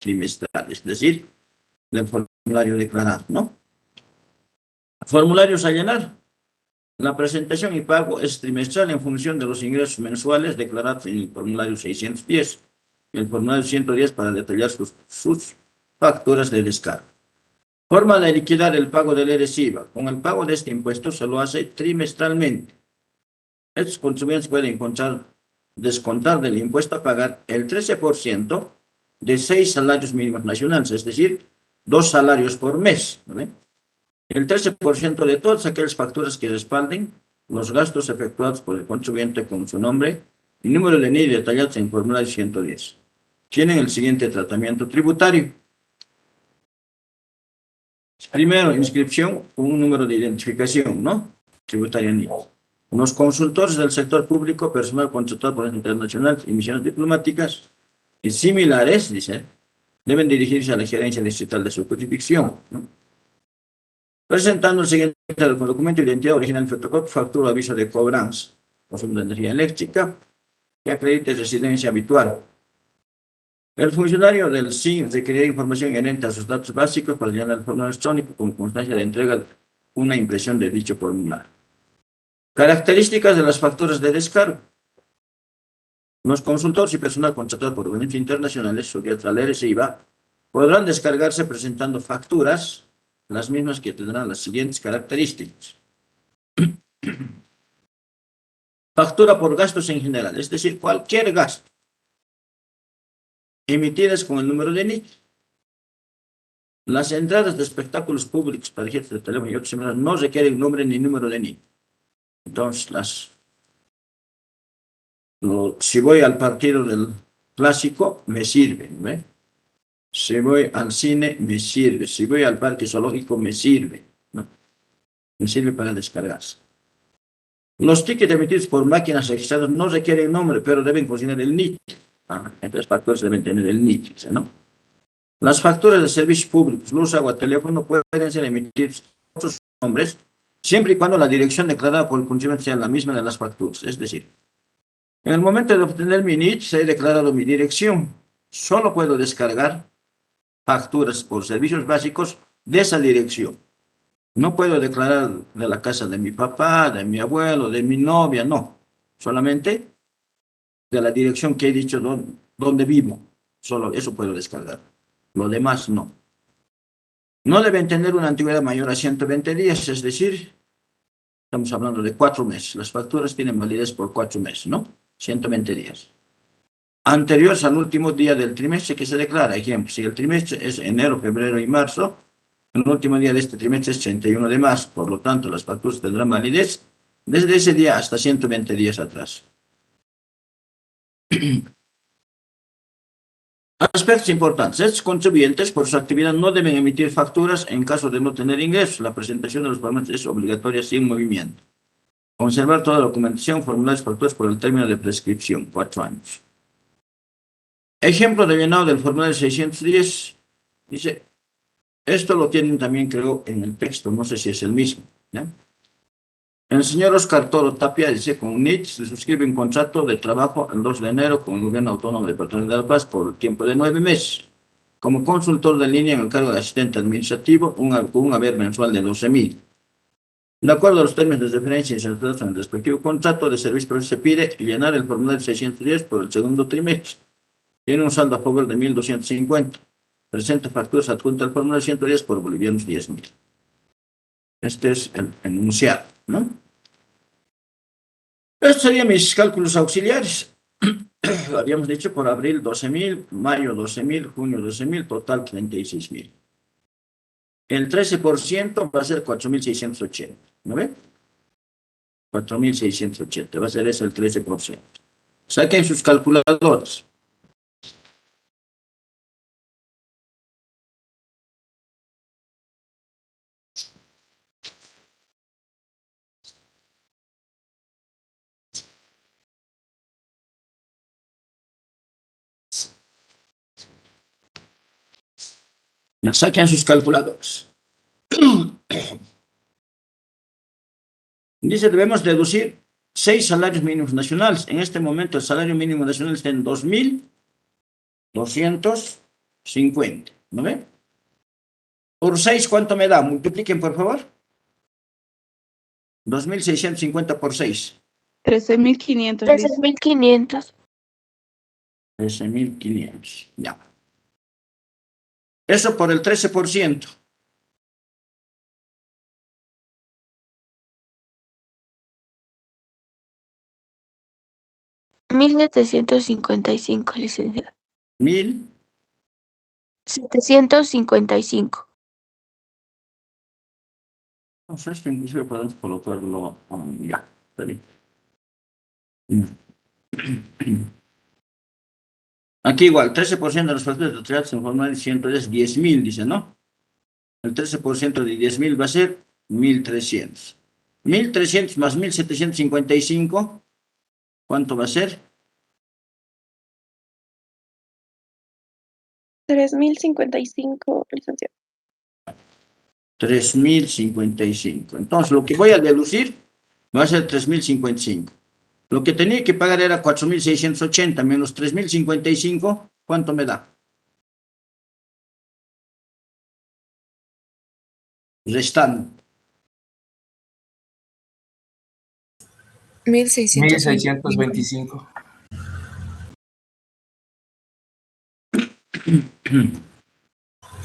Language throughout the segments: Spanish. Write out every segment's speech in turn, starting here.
trimestral, es decir, del formulario declarado, ¿no? Formularios a llenar. La presentación y pago es trimestral en función de los ingresos mensuales declarados en el formulario 610 y el formulario 110 para detallar sus facturas de descargo. Forma de liquidar el pago del ERES-IVA. Con el pago de este impuesto se lo hace trimestralmente. Estos contribuyentes pueden descontar del impuesto a pagar el 13% de 6 salarios mínimos nacionales, es decir, 2 salarios por mes, ¿no? El 13% de todas aquellas facturas que respalden los gastos efectuados por el contribuyente con su nombre y número de NIE detallados en el formulario 110. Tienen el siguiente tratamiento tributario. Primero, inscripción con un número de identificación, ¿no? Tributaria NIE. Los consultores del sector público, personal contratado por internacionales y misiones diplomáticas y similares, dice, deben dirigirse a la gerencia distrital de su jurisdicción, ¿no? Presentando el siguiente documento de identidad original, fotocopia, factura, aviso de cobranza, consumo de energía eléctrica, que acredite residencia habitual. El funcionario del SIN requerirá información inherente a sus datos básicos para llenar el formulario electrónico con constancia de entrega de una impresión de dicho formulario. Características de las facturas de descargo. Los consultores y personal contratado por organismos internacionales sujetos al ERES-IVA podrán descargarse presentando facturas, las mismas que tendrán las siguientes características. Factura por gastos en general, es decir, cualquier gasto emitidas con el número de NIC. Las entradas de espectáculos públicos, tarjetas de teléfono y otros similares no requieren nombre ni número de NIC. Entonces, si voy al partido del clásico, me sirve, ¿ve? Si voy al cine, me sirve. Si voy al parque zoológico, me sirve, ¿no? Me sirve para descargarse. Los tickets emitidos por máquinas registradas no requieren nombre, pero deben contener el NIC. Entre las facturas deben tener el NIC, ¿no? Las facturas de servicios públicos, luz, agua, teléfono, pueden ser emitidas con otros nombres, siempre y cuando la dirección declarada por el contribuyente sea la misma de las facturas. Es decir, en el momento de obtener mi NIC, se ha declarado mi dirección. Solo puedo descargar facturas por servicios básicos de esa dirección. No puedo declarar de la casa de mi papá, de mi abuelo, de mi novia, no. Solamente de la dirección que he dicho donde vivo. Solo eso puedo descargar. Lo demás no. No deben tener una antigüedad mayor a 120 días, es decir, estamos hablando de 4 meses. Las facturas tienen validez por 4 meses, ¿no? 120 días. Anteriores al último día del trimestre que se declara. Ejemplo, si el trimestre es enero, febrero y marzo, el último día de este trimestre es 31 de marzo. Por lo tanto, las facturas tendrán validez desde ese día hasta 120 días atrás. Aspectos importantes. Estos contribuyentes, por su actividad, no deben emitir facturas en caso de no tener ingresos. La presentación de los pagamentos es obligatoria sin movimiento. Conservar toda la documentación, formularios, facturas por el término de prescripción, 4 años. Ejemplo de llenado del formulario 610. Dice, esto lo tienen también, creo, en el texto, no sé si es el mismo, ¿ya? El señor Oscar Toro Tapia dice, con NIT se suscribe un contrato de trabajo el 2 de enero con el Gobierno Autónomo de Departamento de La Paz por tiempo de 9 meses. Como consultor de línea en el cargo de asistente administrativo, con un haber mensual de 12.000. De acuerdo a los términos de referencia insertados en el respectivo contrato de servicio, se pide llenar el formulario 610 por el segundo trimestre. Tiene un saldo a favor de 1.250. Presenta facturas adjuntas al formulario 110 por bolivianos 10.000. Este es el enunciado, ¿no? Estos serían mis cálculos auxiliares. Habíamos dicho por abril 12.000, mayo 12.000, junio 12.000, total 36.000. El 13% va a ser 4.680, ¿no ven? 4.680, va a ser eso el 13%. Saquen sus calculadoras. Saquen sus calculadoras. Dice, debemos deducir 6 salarios mínimos nacionales. En este momento el salario mínimo nacional está en 2.200 50, ¿no ve? Por 6, ¿cuánto me da? Multipliquen, por favor. 2.650 por 6. 13.500. 13.500. 13.500. Ya. Eso por el 13%. $1,755, licenciado. 1.000. 755. No sé, esto inclusive podemos colocarlo. Ya, está bien. Aquí igual, 13% de los factores totales se forman de 10.000, dice, ¿no? El 13% de 10.000 va a ser 1.300. 1.300 más 1.755, ¿cuánto va a ser? 3.055, licenciado. 3.055. Entonces, lo que voy a deducir va a ser 3.055. Lo que tenía que pagar era 4.680 menos 3.055, ¿cuánto me da? Restando. 1.625.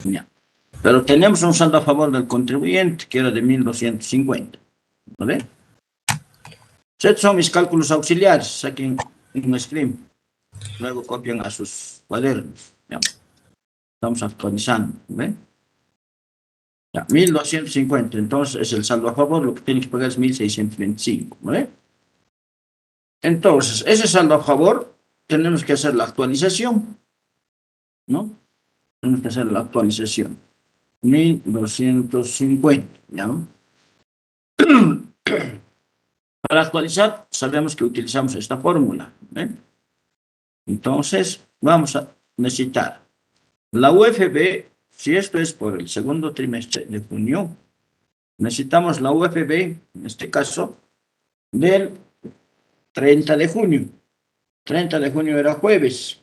Ya. Pero tenemos un saldo a favor del contribuyente que era de 1.250. ¿Vale? Estos son mis cálculos auxiliares. Saquen un screen. Luego copian a sus cuadernos. Ya. Estamos actualizando. ¿Ve? Ya, 1.250. Entonces es el saldo a favor. Lo que tiene que pagar es 1.625. ¿Vale? Entonces, ese saldo a favor, tenemos que hacer la actualización. ¿No? Tenemos que hacer la actualización. 1.250. ¿Ya? Para actualizar, sabemos que utilizamos esta fórmula. ¿Eh? Entonces, vamos a necesitar la UFB, si esto es por el segundo trimestre de junio, necesitamos la UFB, en este caso, del 30 de junio. 30 de junio era jueves.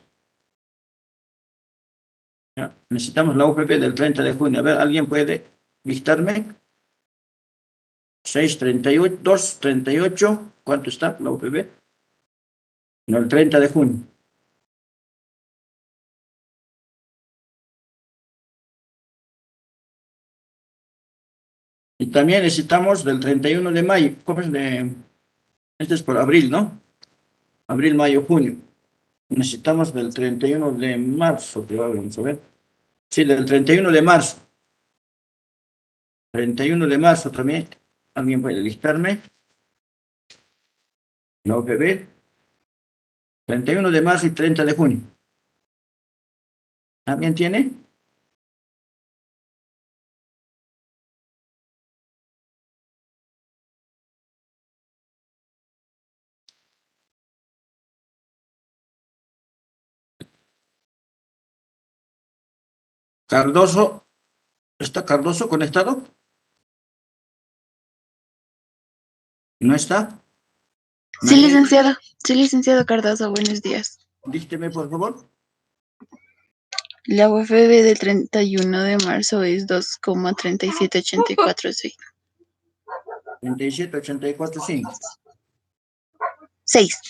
¿Ya? Necesitamos la UFB del 30 de junio. A ver, ¿alguien puede dictarme? 638, 238, ¿cuánto está la UFB? No, el 30 de junio. Y también necesitamos del 31 de mayo. ¿Cómo es de...? Este es por abril, ¿no? Abril, mayo, junio. Necesitamos del 31 de marzo, que vamos a ver. Sí, del 31 de marzo. 31 de marzo también. ¿Alguien puede listarme? La OPB. 31 de marzo y 30 de junio. ¿Alguien tiene? Cardoso. ¿Está Cardoso conectado? ¿No está? Sí, licenciado. Sí, licenciado Cardoso, buenos días. Dícteme, por favor. La UFB del 31 de marzo es 2,37846. 37,84,5. 6.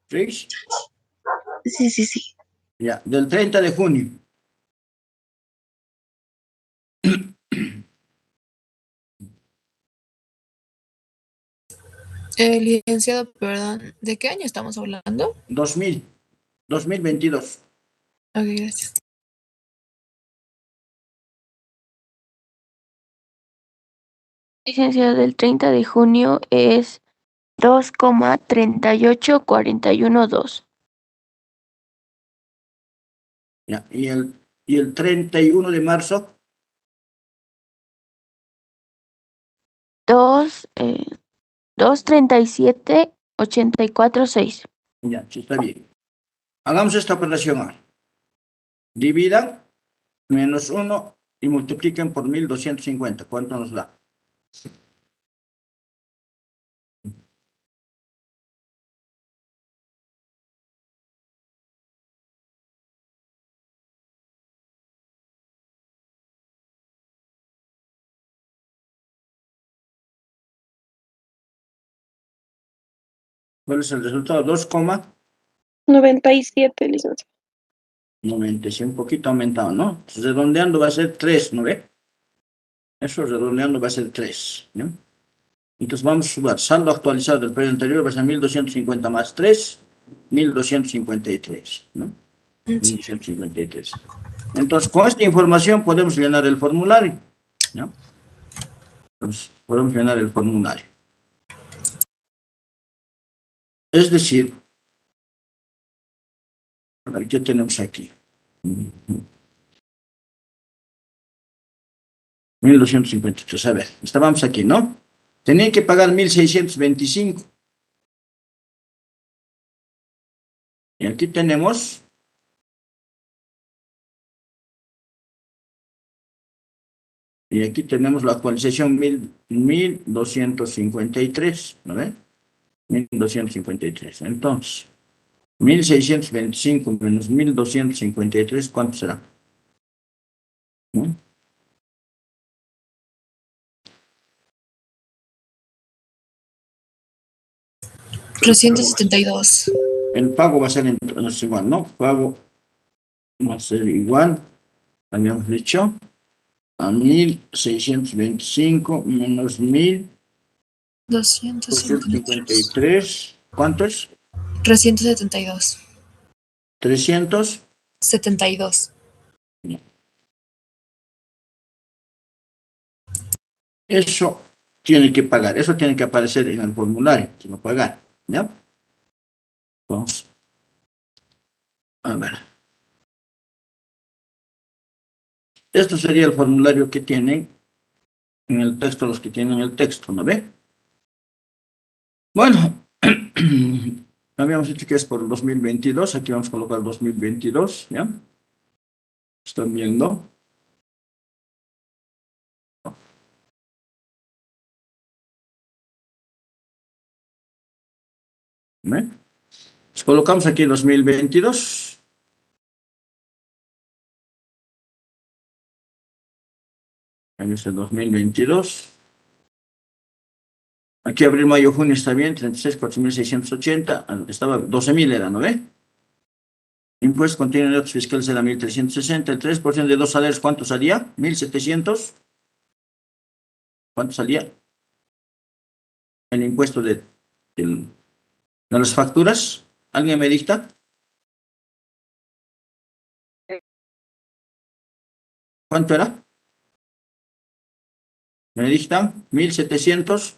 6. Sí, sí, sí. Ya, del 30 de junio. Licenciado, perdón, ¿de qué año estamos hablando? 2022. Ok, gracias. Licenciado, del 30 de junio es 2,38412. Ya, y el 31 de marzo. 237,846. Ya, sí, está bien. Hagamos esta operación A. Dividan menos 1 y multipliquen por 1.250. ¿Cuánto nos da? ¿Cuál es el resultado? 97, licenciado. 2,96, un poquito aumentado, ¿no? Entonces, redondeando va a ser 3, ¿no ve? Eso redondeando va a ser 3, ¿no? Entonces vamos a sumar saldo actualizado del periodo anterior, va a ser 1.250 más 3, 1.253, ¿no? Sí. 1.253. Entonces, con esta información podemos llenar el formulario, ¿no? Entonces, podemos llenar el formulario. Es decir, a ver, ¿qué tenemos aquí? 1.253, a ver, estábamos aquí, ¿no? Tenía que pagar 1.625. Y aquí tenemos la actualización 1.253, ¿no ve? 1.253. Entonces, 1.625 menos 1.253, ¿cuánto será? ¿No? $372. El pago va a ser entonces igual, ¿no? Pago va a ser igual, habíamos dicho, a 1.625 menos 253. 1.253. ¿Cuánto es? 372. 300. 72. Eso tiene que pagar, eso tiene que aparecer en el formulario, que no pagar, ¿ya? Vamos a ver. Esto sería el formulario que tienen en el texto, los que tienen el texto, ¿no ve? Bueno, habíamos dicho que es por el 2022, aquí vamos a colocar 2022, ¿ya? ¿Están viendo? ¿Ve? Pues colocamos aquí 2022. Ahí es el 2022. Aquí abril, mayo, junio está bien, 36, 4.680. Estaba 12.000 era, ¿no ve? Impuestos contienen datos fiscales era 1.360. El 3% de 2 salarios, ¿cuánto salía? 1.700. ¿Cuánto salía? El impuesto de las facturas. ¿Alguien me dicta? ¿Cuánto era? ¿Me dictan? 1.700.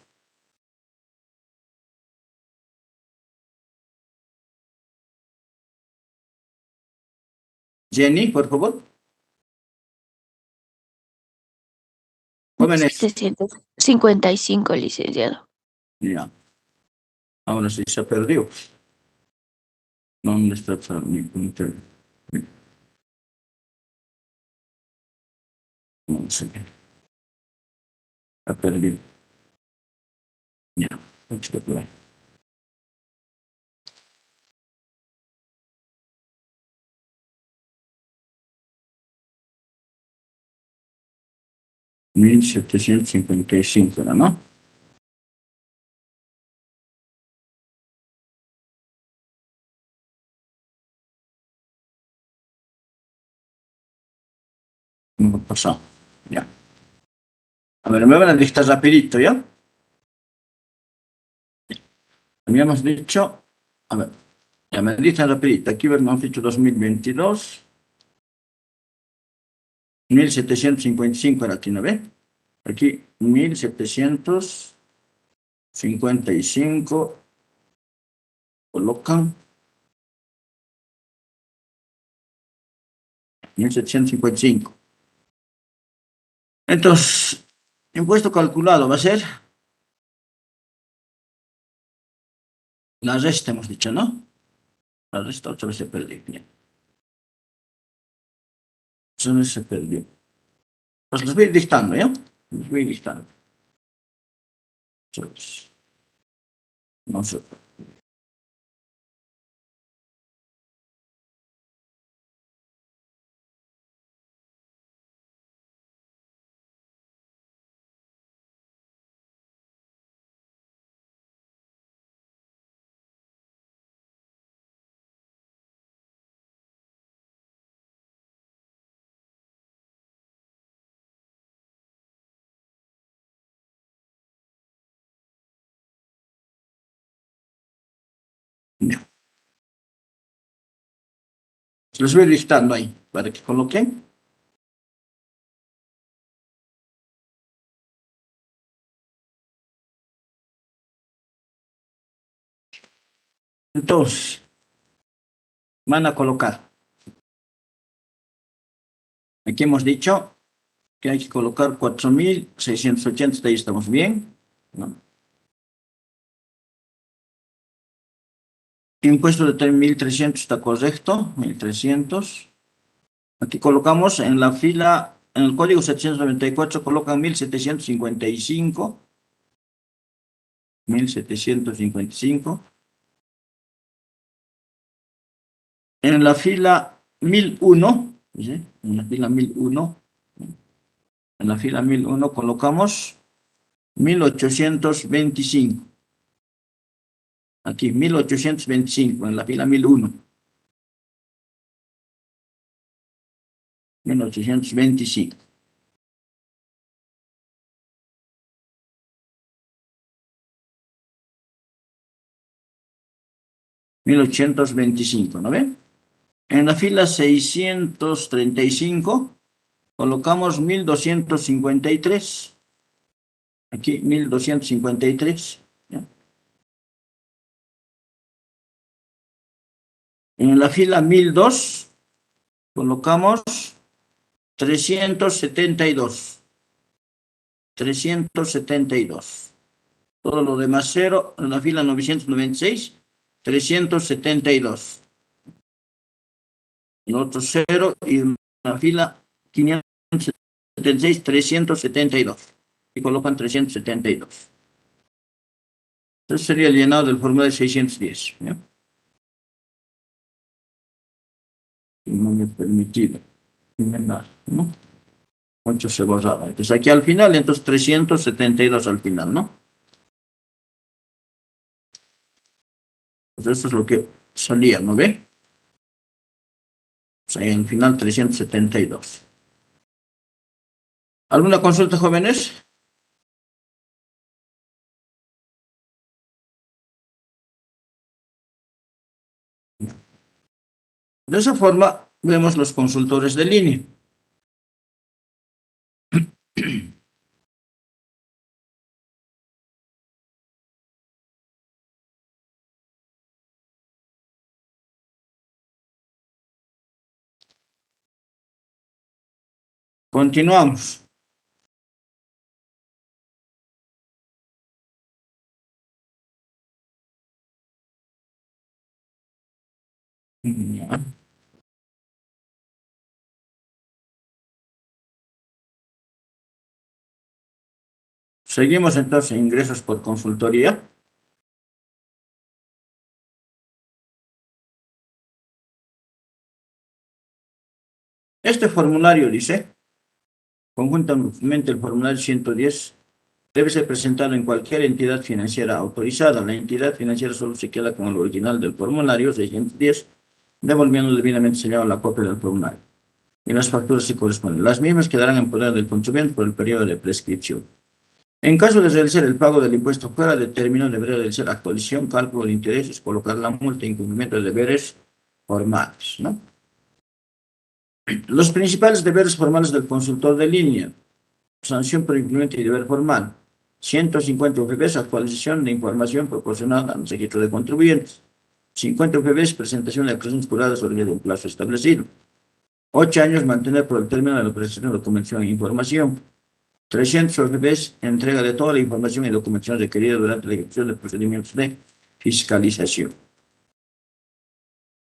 Jenny, por favor. Jóvenes. 755, licenciado. Ya, ahora sí se perdió. ¿Dónde está mi punto? No sé. Ha perdido. Ya, está por ahí. $1.755, ¿no? No pasó. Ya. A ver, me van a dictar rapidito, ¿ya? Habíamos dicho, a ver, ya me dicen rapidito. Aquí hemos dicho 2022. 1.755 era aquí, ¿no ve? Aquí 1.755. Colocan 1.755. Entonces, impuesto calculado va a ser la resta, hemos dicho, ¿no? La resta otra vez se perdió. Bien. Otra vez se perdió. Pues los voy dictando, ¿ya? Los voy dictando. Entonces, no sé. Ya. Les voy listando ahí para que coloquen. Entonces, van a colocar. Aquí hemos dicho que hay que colocar 4.680, ahí estamos bien, ¿no? Impuesto de 1.300 está correcto, 1.300. Aquí colocamos en la fila, en el código 794 colocan 1.755. 1.755. En la fila 1.001, ¿sí? En la fila 1.001, en la fila 1.001 colocamos 1.825. Aquí 1.825 en la fila 1.001. 1.825. $1.825, ¿no ven? En la fila 635 colocamos 1.253. Aquí 1.253. ¿Ya? En la fila 1.002 colocamos 372. 372. Todo lo demás cero. En la fila 996, 372. El otro cero. Y en la fila 576, 372. Y colocan 372. Entonces sería el llenado del formulario 610. ¿Ya? No me he permitido. ¿No? 8 se borraba. Entonces aquí al final, entonces 372 al final, ¿no? Pues esto es lo que salía, ¿no ve? O sea, en el final 372. ¿Alguna consulta, jóvenes? De esa forma vemos los consultores de línea. Continuamos. Ya. Seguimos entonces ingresos por consultoría. Este formulario dice, conjuntamente el formulario 110 debe ser presentado en cualquier entidad financiera autorizada. La entidad financiera solo se queda con el original del formulario 610, devolviendo debidamente sellado la copia del formulario. Y las facturas se corresponden. Las mismas quedarán en poder del consumidor por el periodo de prescripción. En caso de realizar el pago del impuesto fuera de término, deberá realizar actualización, cálculo de intereses, colocar la multa e incumplimiento de deberes formales, ¿no? Los principales deberes formales del consultor de línea. Sanción por incumplimiento y deber formal. 150 UFBs, actualización de información proporcionada al registro de contribuyentes. 50 UFBs, presentación de acciones juradas sobre un plazo establecido. 8 años, mantener por el término de la presentación de documentación e información. 300 UFBs, entrega de toda la información y documentación requerida durante la ejecución de procedimientos de fiscalización.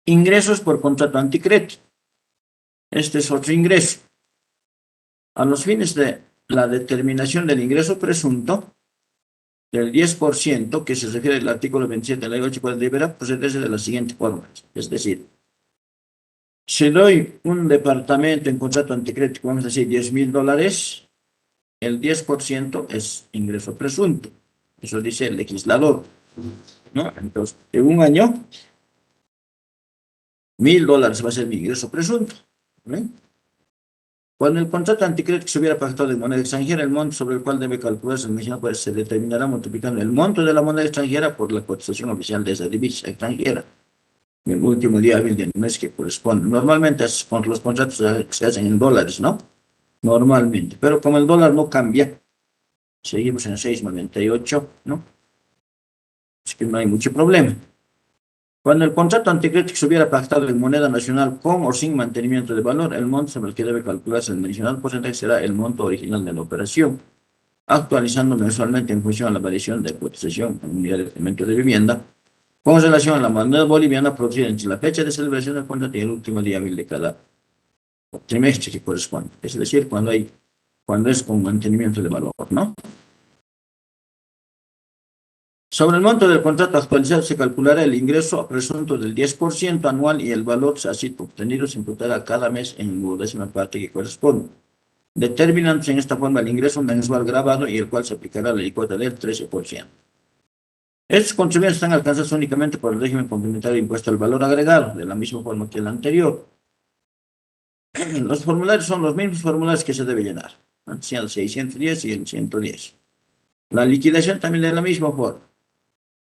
Ingresos por contrato anticrédito. Este es otro ingreso. A los fines de la determinación del ingreso presunto, del 10%, que se refiere al artículo 27 de la ley 840, deberá procederse de la siguiente forma. Es decir, si doy un departamento en contrato anticrédito, vamos a decir $10,000, el 10% es ingreso presunto. Eso dice el legislador, ¿no? Entonces, en un año, $1,000 va a ser mi ingreso presunto, ¿no? Cuando el contrato anticrédito se hubiera pactado en moneda extranjera, el monto sobre el cual debe calcularse el mencionado pues, se determinará multiplicando el monto de la moneda extranjera por la cotización oficial de esa divisa extranjera. El último día hábil del mes que corresponde. Normalmente los contratos se hacen en dólares, ¿no? Normalmente. Pero como el dólar no cambia, seguimos en 6,98, ¿no? Así que no hay mucho problema. Cuando el contrato anticrético se hubiera pactado en moneda nacional con o sin mantenimiento de valor, el monto sobre el que debe calcularse el mencionado porcentaje será el monto original de la operación, actualizando mensualmente en función a la variación de cotización en unidad de incremento de vivienda, con relación a la moneda boliviana producida entre la fecha de celebración del contrato y el último día hábil de cada trimestre que corresponde. Es decir, cuando es con mantenimiento de valor, ¿no? Sobre el monto del contrato actualizado se calculará el ingreso presunto del 10% anual y el valor así obtenido se imputará cada mes en la décima parte que corresponde, determinándose en esta forma el ingreso mensual grabado y el cual se aplicará la alícuota del 13%. Estos contribuyentes están alcanzados únicamente por el régimen complementario de impuesto al valor agregado, de la misma forma que el anterior. Los formularios son los mismos formularios que se debe llenar, el 610 y el 110. La liquidación también de la misma forma.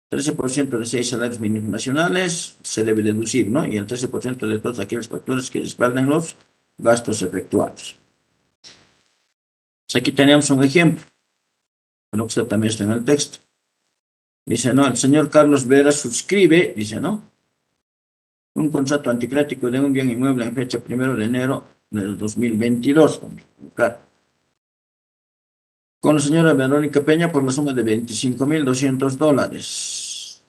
13% de 6 salarios mínimos nacionales se debe deducir, ¿no? Y el 13% de todos aquellos factores que respaldan los gastos efectuados. Pues aquí tenemos un ejemplo, lo que también está en el texto. Dice, no, el señor Carlos Vera suscribe, dice, ¿no? Un contrato anticrático de un bien inmueble en fecha 1 de enero del 2022. Con la señora Verónica Peña por la suma de $25,200.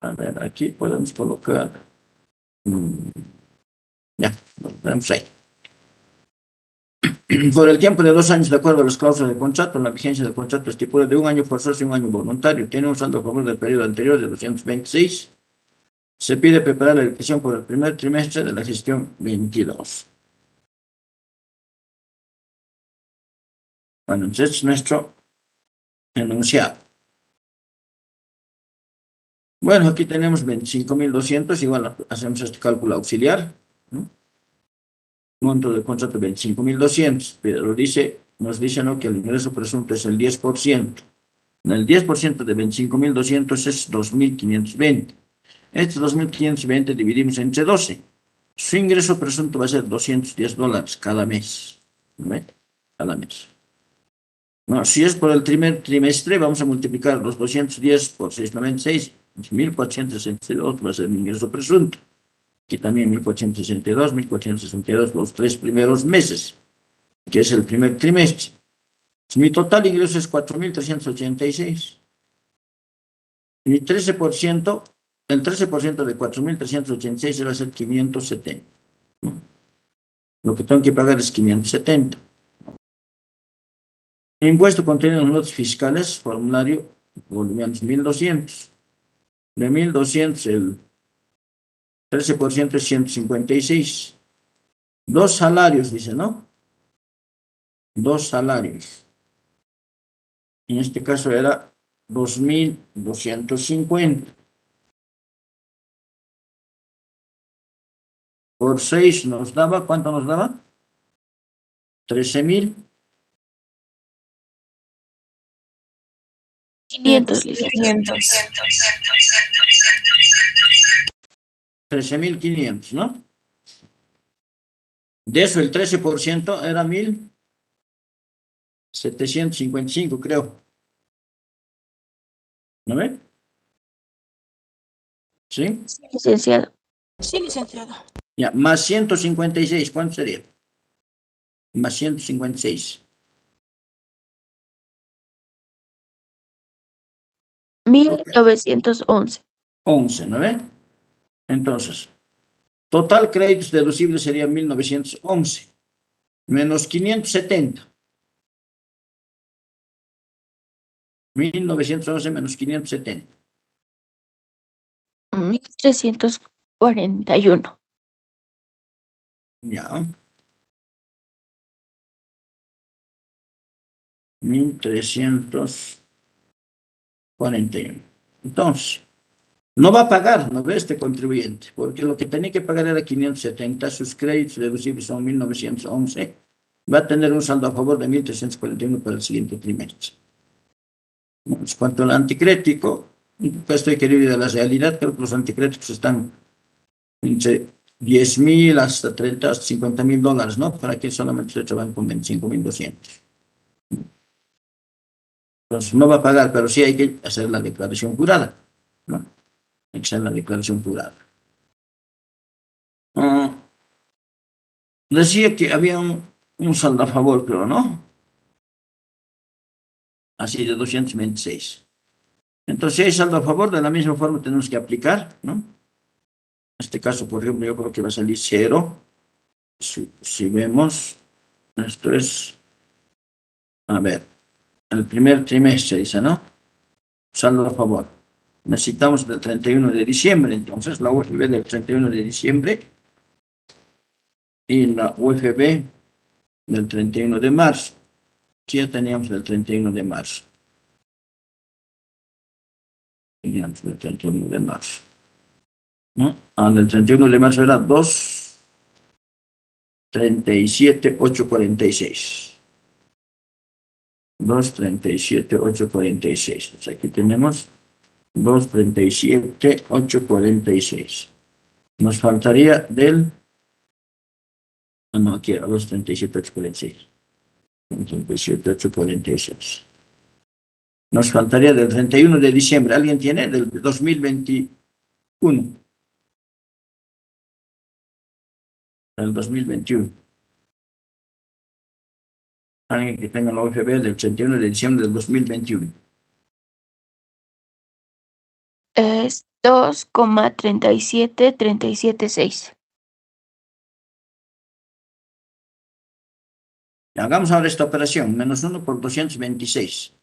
A ver, aquí podemos colocar. Ya, lo tenemos ahí. Por el tiempo de 2 años, de acuerdo a las cláusulas de contrato, la vigencia del contrato estipula de 1 año forzoso y 1 año voluntario. Tiene un saldo a favor del periodo anterior de 226. Se pide preparar la elección por el primer trimestre de la gestión 22. Bueno, entonces es nuestro enunciado. Bueno, aquí tenemos 25,200, igual hacemos este cálculo auxiliar, ¿no? Monto del contrato 25,200, pero nos dice, ¿no?, que el ingreso presunto es el 10%. El 10% de 25,200 es 2,520. Este 2,520 dividimos entre 12. Su ingreso presunto va a ser $210 cada mes. ¿No? Cada mes. No, si es por el primer trimestre, vamos a multiplicar los 210 por 696, 1,462 va a ser mi ingreso presunto. Aquí también 1,462, 1,462 los 3 primeros meses, que es el primer trimestre. Mi total ingreso es 4,386. Mi 13%, el 13% de 4,386 va a ser 570. Lo que tengo que pagar es 570. Impuesto contenido en los notas fiscales, formulario bolivianos 1,200. De 1,200 el 13% es 156. 2 salarios, dice, ¿no? 2 salarios. En este caso era 2,250. Por 6 nos daba, ¿cuánto nos daba? 13,000. 500, licenciado. 13,500, ¿no? De eso el 13% era 1,755, creo. ¿No ve? ¿Sí? Licenciado. Sí, licenciado. Ya, más 156, ¿cuánto sería? Más 156. 1911. 11, ¿no ve? Entonces, total créditos deducibles sería 1,911 menos 570. 1,911 menos 570. 1341. Ya. 1,341. Entonces, No va a pagar, ¿no ve este contribuyente? Porque lo que tenía que pagar era 570, sus créditos deducibles son 1911, va a tener un saldo a favor de 1.341 para el siguiente trimestre. En cuanto al anticrético, esto hay que ir de la realidad, creo que los anticréticos están entre 10.000 hasta 30, hasta $50.000, ¿no? Para que solamente se trabajen con 25.200. Entonces no va a pagar, pero sí hay que hacer la declaración jurada, ¿no? Hay que hacer la declaración jurada. Decía que había un saldo a favor, creo, ¿no? Así de 226. Entonces, si hay saldo a favor, de la misma forma tenemos que aplicar, ¿no? En este caso, por ejemplo, yo creo que va a salir cero. Si vemos, esto es, a ver, el primer trimestre, dice, ¿no? Saldo a favor. Necesitamos del 31 de diciembre, entonces la UFB del 31 de diciembre y la UFB del 31 de marzo. Sí, ya teníamos del 31 de marzo. Teníamos del 31 de marzo, ¿no? El 31 de marzo era 237,846. 237,846. Entonces aquí tenemos 237,846. Nos faltaría del... no, aquí era 237,846. 237,846. Nos faltaría del 31 de diciembre. ¿Alguien tiene? Del 2021. Del 2021. Alguien que tenga la OFB del 31 de diciembre del 2021. Es 2,37376. Hagamos ahora esta operación. Menos 1 por 226.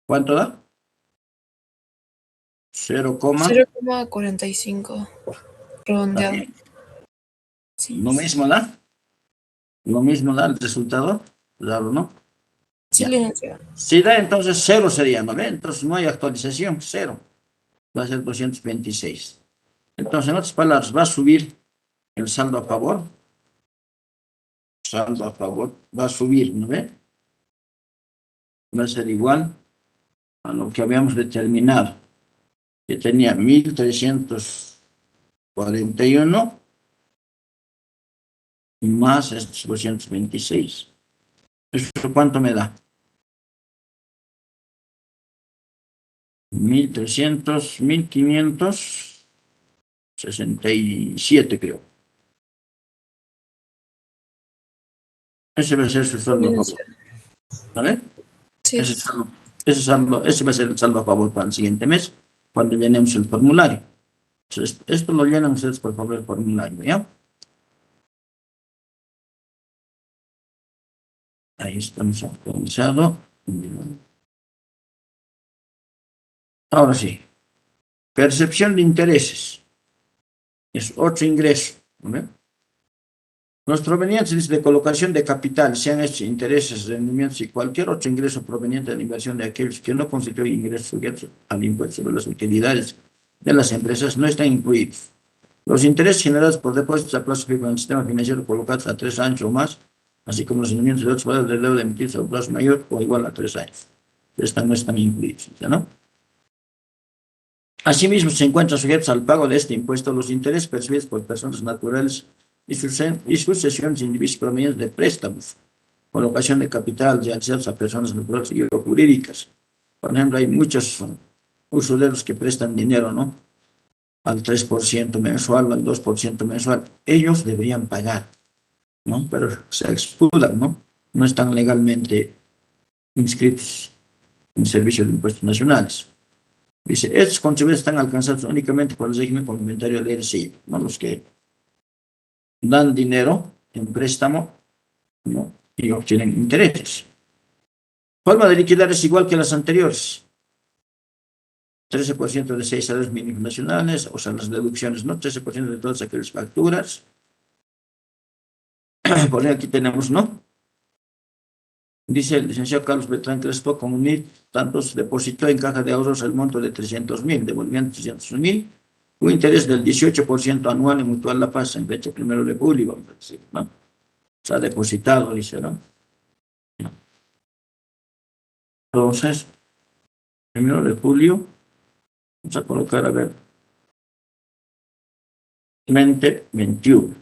¿Cuánto da? 0,45 redondeado. Sí, ¿Lo mismo da? ¿Lo mismo da el resultado? Claro, ¿no? sí, Ya. licenciado. Si da, entonces 0 sería, ¿no ve? Entonces no hay actualización, 0. Va a ser 226. Entonces, en otras palabras, va a subir el saldo a favor. Saldo a favor va a subir, ¿no ve? Va a ser igual a lo que habíamos determinado, que tenía 1.341 más estos 226. ¿Eso cuánto me da? 1.567, creo. Ese va a ser su saldo a favor. ¿Vale? Sí, Ese va a ser el saldo a favor para el siguiente mes, cuando llenemos el formulario. Entonces, esto lo llenan ustedes, por favor, el formulario, ¿ya? Ahí estamos actualizado. Ahora sí. Percepción de intereses. Es otro ingreso, ¿no? Los provenientes de colocación de capital, sean estos intereses, rendimientos y cualquier otro ingreso proveniente de la inversión de aquellos que no constituyen ingresos sujetos al impuesto sobre las utilidades de las empresas, no están incluidos. Los intereses generados por depósitos a plazo fijo en el sistema financiero colocados a 3 años o más, así como los rendimientos de otros valores de deuda emitidos a un plazo mayor o igual a 3 años. Estos no están incluidos, ¿no? Asimismo, se encuentran sujetos al pago de este impuesto los intereses percibidos por personas naturales y sucesiones individuos provenientes de préstamos, colocación de capital realizados a personas naturales y jurídicas. Por ejemplo, hay muchos usureros que prestan dinero, ¿no? Al 3% mensual o al 2% mensual. Ellos deberían pagar, ¿no? Pero se escudan, ¿no? No están legalmente inscritos en servicio de impuestos nacionales. Dice, estos contribuyentes están alcanzados únicamente por el régimen complementario de ley, sí, ¿no? Los que dan dinero en préstamo, ¿no? Y obtienen intereses. Forma de liquidar es igual que las anteriores. 13% de 6 salarios mínimos nacionales, o sea, las deducciones, ¿no? 13% de todas aquellas facturas. Por ahí aquí tenemos, ¿no? Dice el licenciado Carlos Beltrán Crespo, como UNIT, tantos depositó en caja de ahorros el monto de 300,000, devolvían 300,000, un interés del 18% anual en Mutual La Paz, en fecha 1 de julio, vamos a decir, ¿no? O sea, depositado, dice, ¿no? Entonces, 1 de julio, vamos a colocar, a ver, 2021.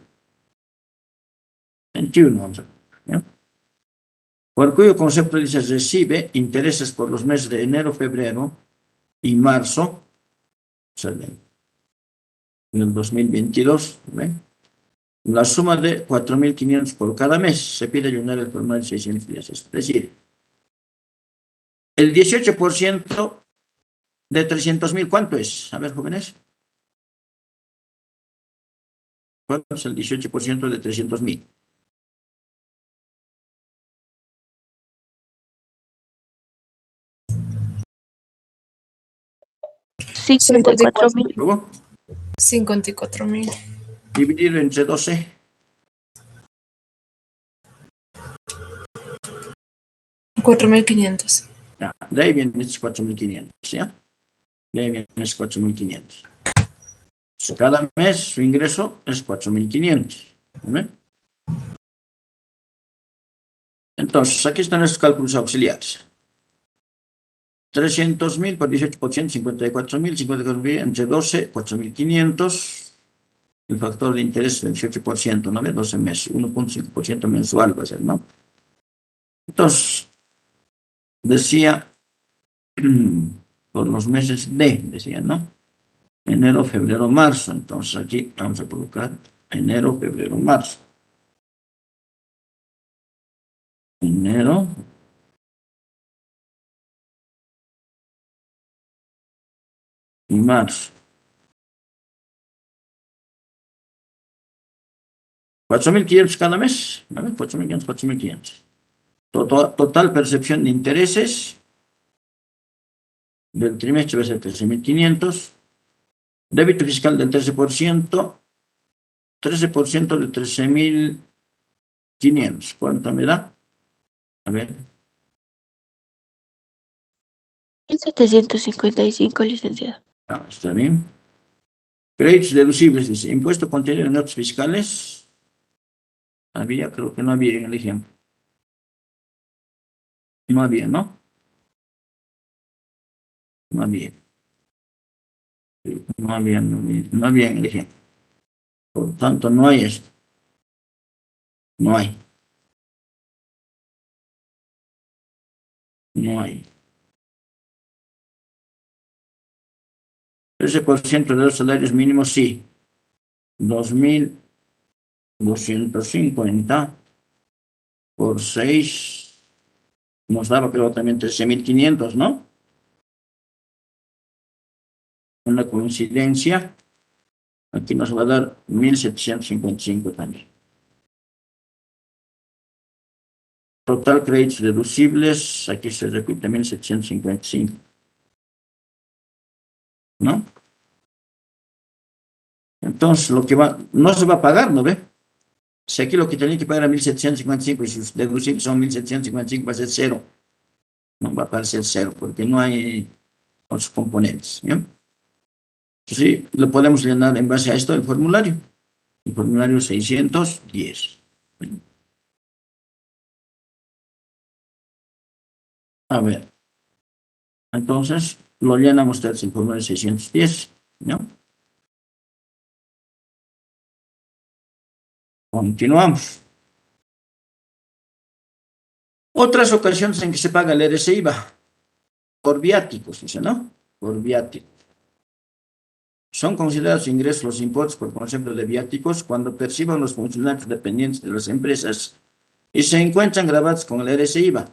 21, vamos a colocar, ¿ya? Por cuyo concepto dice, recibe intereses por los meses de enero, febrero y marzo, o sea, en el 2022, ¿ve? La suma de 4.500 por cada mes. Se pide llenar el formulario de 600 días. Es decir, el 18% de 300,000, ¿cuánto es? A ver, jóvenes. ¿Cuánto es el 18% de 300,000? $54,000. Luego, 54,000. dividido entre 12. 4,500. Ya, de ahí vienen estos 4.500, ¿ya? De ahí vienen estos 4.500. Cada mes su ingreso es 4.500. ¿Ve? Entonces, aquí están estos cálculos auxiliares. 300,000 por 18%, 54,000, 54,000 entre 12, 4.500. El factor de interés es el 18%, ¿no? De 12 meses, 1.5% mensual va a ser, ¿no? Entonces, decía, por los meses decía, ¿no? Enero, febrero, marzo. Entonces, aquí vamos a colocar enero, febrero, marzo. Enero, y marzo. 4.500 cada mes, ¿vale? 4.500, 4.500. Total percepción de intereses del trimestre va a ser 13.500. Débito fiscal del 13%, 13% de 13.500. ¿Cuánto me da? A ver. 1,755, licenciado. Está bien. Créditos deducibles, dice. Impuesto contenido en notas fiscales. Había, creo que no había en el ejemplo. No había, ¿no? No había. No había, no había en el ejemplo. Por tanto, no hay esto. No hay. No hay. 13% de los salarios mínimos, sí. 2.250 por 6 nos daba, creo, también 13.500, ¿no? Una coincidencia. Aquí nos va a dar 1.755 también. Total créditos deducibles, aquí se repite 1.755. ¿No? Entonces, lo que va, no se va a pagar, ¿no ve? Si aquí lo que tenía que pagar era 1.755 y sus deducibles son 1.755, va a ser cero. No va a aparecer cero porque no hay otros componentes. ¿Ya? Sí, lo podemos llenar en base a esto el formulario. El formulario 610. A ver. Entonces, lo llenamos ustedes el formulario 610. ¿No? Continuamos. Otras ocasiones en que se paga el RSIVA por viáticos, dice, ¿no? Por viáticos. Son considerados ingresos los impuestos por concepto de viáticos cuando perciban los funcionarios dependientes de las empresas y se encuentran grabados con el RSIVA,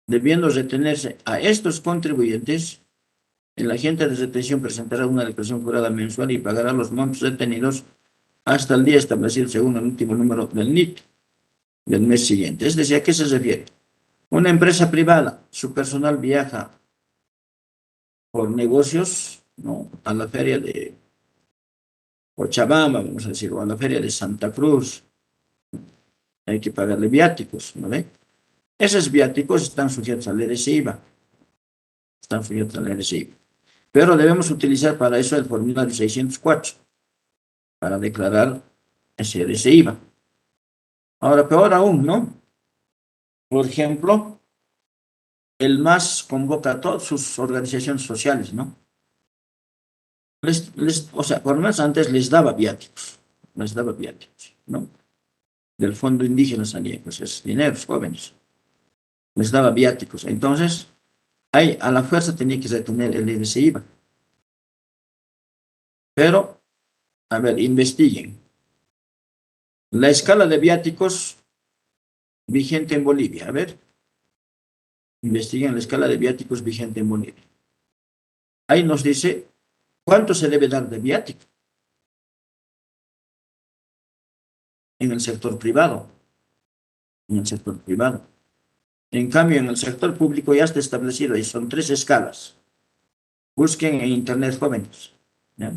debiendo retenerse a estos contribuyentes. El agente de retención presentará una declaración jurada mensual y pagará los montos retenidos hasta el día establecido según el último número del NIT del mes siguiente. Es decir, ¿a qué se refiere? Una empresa privada, su personal viaja por negocios, ¿no? A la feria de Cochabamba, vamos a decir, o a la feria de Santa Cruz, hay que pagarle viáticos, ¿no ve? Esos viáticos están sujetos al IVA, están sujetos al IVA. Pero debemos utilizar para eso el formulario 604, para declarar ese IVA. Ahora, peor aún, ¿no? Por ejemplo, el MAS convoca a todas sus organizaciones sociales, ¿no? O sea, por lo menos antes les daba viáticos, ¿no? Del Fondo Indígena salía, pues esos dineros jóvenes, les daba viáticos. Entonces, ahí a la fuerza tenía que retener el IVA. Pero, a ver, investiguen. La escala de viáticos vigente en Bolivia, a ver. Investiguen la escala de viáticos vigente en Bolivia. Ahí nos dice cuánto se debe dar de viático en el sector privado. En el sector privado. En cambio, en el sector público ya está establecido y son 3 escalas. Busquen en internet, jóvenes, ¿ya?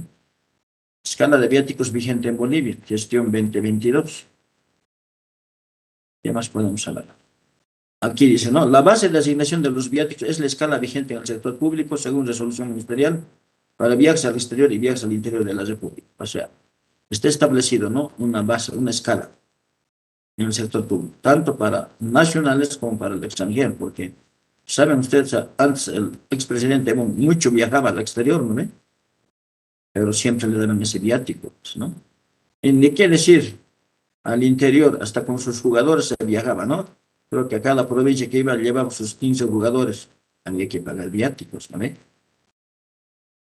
Escala de viáticos vigente en Bolivia, gestión 2022. ¿Qué más podemos hablar? Aquí dice, ¿no? La base de asignación de los viáticos es la escala vigente en el sector público según resolución ministerial para viajes al exterior y viajes al interior de la República. O sea, está establecido, ¿no? Una base, una escala en el sector público, tanto para nacionales como para el extranjero, porque saben ustedes, antes el expresidente Evo mucho viajaba al exterior, ¿no ve? Pero siempre le daban ese viático, ¿no? Y ni qué decir, al interior, hasta con sus jugadores se viajaba, ¿no? Creo que acá la provincia que iba llevaba sus 15 jugadores, había que pagar viáticos, ¿no ve?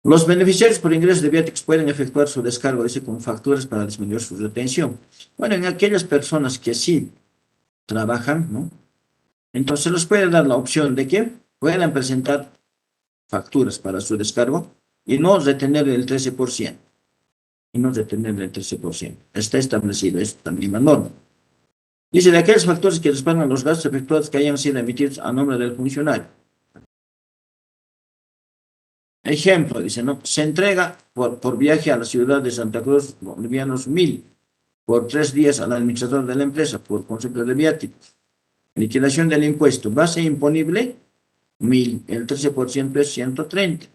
Los beneficiarios por ingresos de viáticos pueden efectuar su descargo, dice, con facturas para disminuir su retención. Bueno, en aquellas personas que sí trabajan, ¿no? Entonces les puede dar la opción de que puedan presentar facturas para su descargo y no retener el 13%. Y no retener el 13%. Está establecido, es también la norma. Dice, de aquellas facturas que respaldan los gastos efectuados que hayan sido emitidos a nombre del funcionario. Ejemplo, dice, ¿no? Se entrega por viaje a la ciudad de Santa Cruz bolivianos 1.000, por 3 días al administrador de la empresa, por concepto de viáticos. Liquidación del impuesto, base imponible, 1.000, el 13% es 130.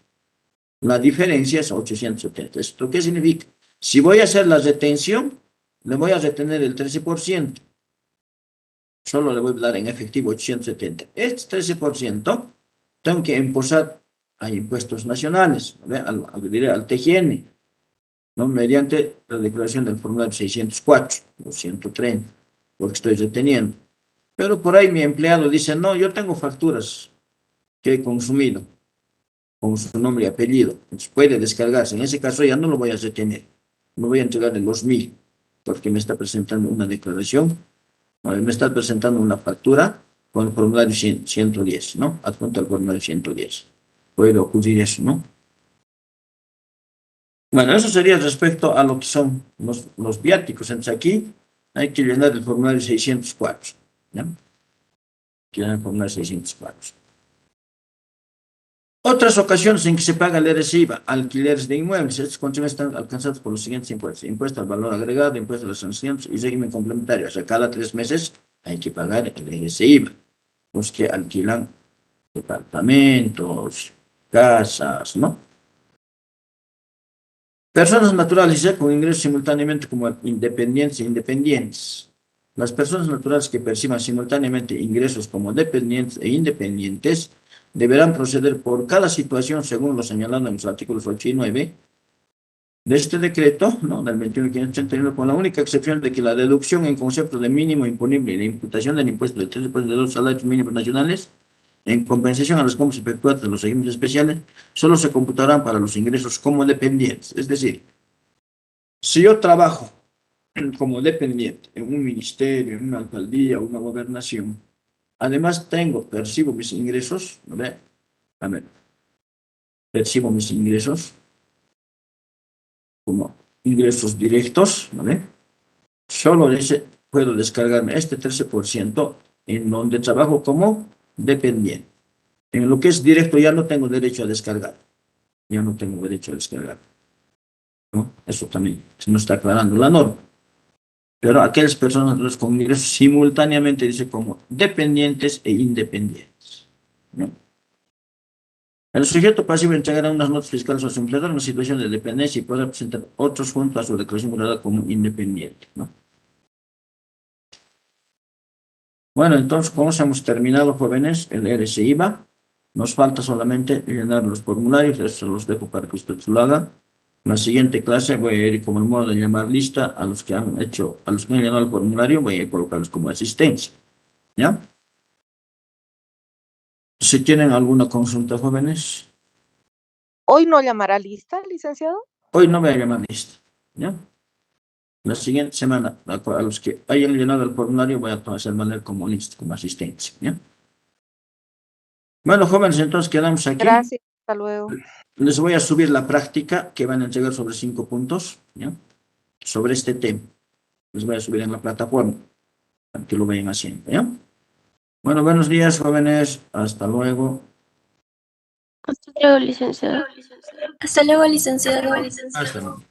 La diferencia es 870. ¿Esto qué significa? Si voy a hacer la retención, le voy a retener el 13%. Solo le voy a dar en efectivo 870. Este 13% tengo que imposar a impuestos nacionales, al TGN, ¿no? Mediante la declaración del formulario 604 o 130, porque estoy reteniendo. Pero por ahí mi empleado dice, no, yo tengo facturas que he consumido con su nombre y apellido, entonces puede descargarse. En ese caso ya no lo voy a retener, no voy a entregar en los 1.000, porque me está presentando una declaración, me está presentando una factura con el formulario 110, ¿no? Adjunto al formulario 110. Puede ocurrir eso, ¿no? Bueno, eso sería respecto a lo que son los viáticos. Entonces aquí hay que llenar el formulario 604, ¿ya? Que llenar el formulario 604. Otras ocasiones en que se paga el IVA, alquileres de inmuebles. Estos consumos están alcanzados por los siguientes impuestos: impuesto al valor agregado, impuesto a las sanciones y régimen complementario. O sea, cada 3 meses hay que pagar el IVA. Los que alquilan departamentos, casas, ¿no? Personas naturales ya con ingresos simultáneamente como independientes e independientes. Las personas naturales que perciban simultáneamente ingresos como dependientes e independientes deberán proceder por cada situación según lo señalado en los artículos 8 y 9 de este decreto, ¿no? Del 21.531, con la única excepción de que la deducción en concepto de mínimo imponible y la imputación del impuesto del 13% de los salarios mínimos nacionales en compensación a las compras efectuadas de los regímenes especiales, solo se computarán para los ingresos como dependientes. Es decir, si yo trabajo como dependiente en un ministerio, en una alcaldía, una gobernación, además percibo mis ingresos, ¿no? A ver, percibo mis ingresos como ingresos directos, ¿no? Solo puedo descargarme este 13% en donde trabajo como dependiente. En lo que es directo ya no tengo derecho a descargar. yo no tengo derecho a descargar, ¿no? Eso también se nos está aclarando la norma. Pero aquellas personas de los con ingresos simultáneamente dice como dependientes e independientes, ¿no? El sujeto pasivo entregará unas notas fiscales a su empleador en una situación de dependencia y podrá presentar otros junto a su declaración jurada como independiente, ¿no? Bueno, entonces, ¿cómo hemos terminado, jóvenes? El RSI va. Nos falta solamente llenar los formularios, eso los dejo para que usted lo haga. En la siguiente clase voy a ir como el modo de llamar lista a los que han hecho, a los que han llenado el formulario, voy a colocarlos como asistencia, ¿ya? Si tienen alguna consulta, jóvenes, ¿Hoy no llamará lista, licenciado? hoy no voy a llamar lista, ¿ya? La siguiente semana, a los que hayan llenado el formulario, voy a hacer valer como lista, como asistencia, ¿ya? Bueno, jóvenes, entonces quedamos aquí. Gracias, hasta luego. Les voy a subir la práctica que van a entregar sobre 5 puntos, ¿ya? Sobre este tema. Les voy a subir en la plataforma para que lo vayan haciendo, ¿ya? Bueno, buenos días, jóvenes. Hasta luego. Hasta luego, licenciado. Hasta luego, licenciado. Hasta luego.